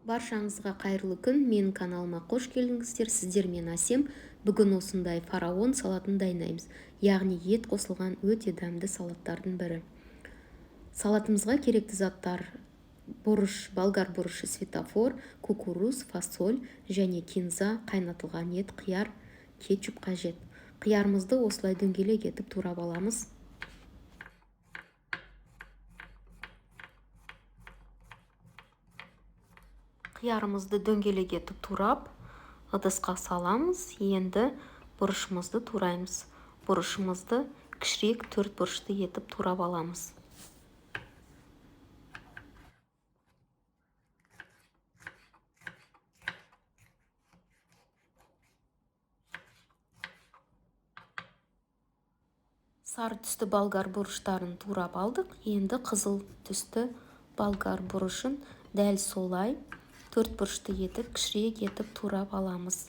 Баршаңызға қайырлы күн, менің каналыма қош келдіңіздер. Сіздермен Әсем. Бүгін осындай фараон салатын дайындаймыз. Яғни ет қосылған өте дәмді салаттардың бірі. Салатымызға керекті заттар: бұрыш, болгар бұрышы, светофор, кукуруз, фасоль және кинза, қайнатылған ет, қияр, кетчуп қажет. Қиярымызды осылай дөңгелек етіп турап аламыз. Қиярымызды дөңгелек етіп турап, ыдысқа саламыз. Енді бұрышымызды тураймыз. Бұрышымызды кішірек 4 бұрышты етіп турап аламыз. Сары түсті болгар бұрыштарын турап алдық. Енді қызыл түсті болгар бұрышын дәл солай 4 бұрышты етіп, кішірек етіп турап аламыз.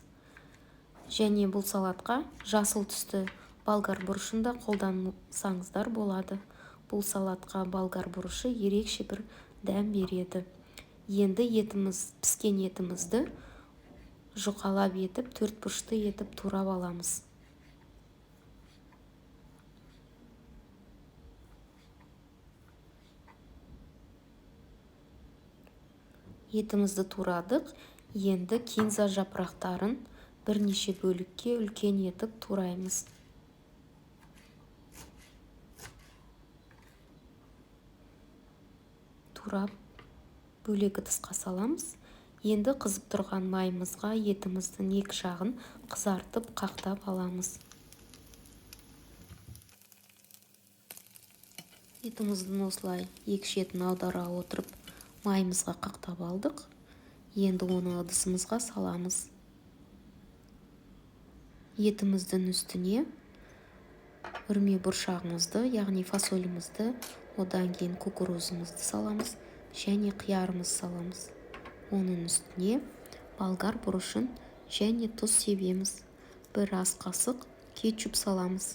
Және бұл салатқа жасыл түсті болгар бұрышын да қолдансаңыздар болады. Бұл салатқа болгар бұрышы ерекше бір дәм береді. Енді піскен етімізді жұқалап етіп, 4 бұрышты етіп турап аламыз. Етімізді турадық. Енді кинза жапырақтарын бірнеше бөлікке үлкен етіп тураймыз. Турап бөлек ыдысқа саламыз. Енді қызып тұрған майымызға етіміздің екі жағын қызартып қақтап аламыз. Етіміздің осылай екі шетін аудара отырып майымызға қақтап алдық. Енді оны ыдысымызға саламыз. Етіміздің үстіне үрме бұршағымызды, яғни фасолімізді, одан кейін кукурузымызды саламыз және қиярымыз саламыз. Оның үстіне болгар бұрышын және тұз себеміз. Бір ас қасық кетчуп саламыз.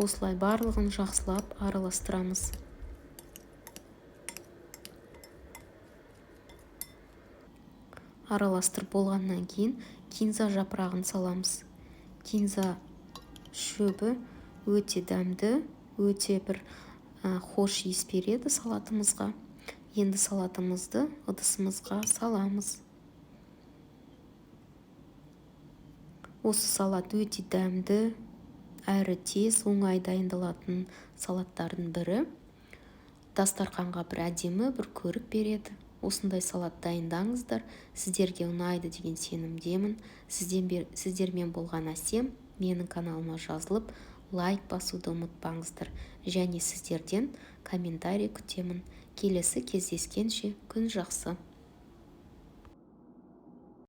Осылай барлығын жақсылап араластырамыз. Араластырып болғаннан кейін кинза жапырағын саламыз. Кинза шөбі өте дәмді, өте бір хош иіс береді салатымызға. Енді салатымызды ыдысымызға саламыз. Осы салат өте дәмді, әрі тез, оңай дайындалатын салаттардың бірі. Дастарханға бір әдемі бір көрік береді. Осындай салат дайындаңыздар. Сіздерге ұнайды деген сенімдемін. Сіздермен болған Әсем. Менің каналыма жазылып, лайк басуды ұмытпаңыздар. Және сіздерден комментарий күтемін. Келесі кездескенше күн жақсы.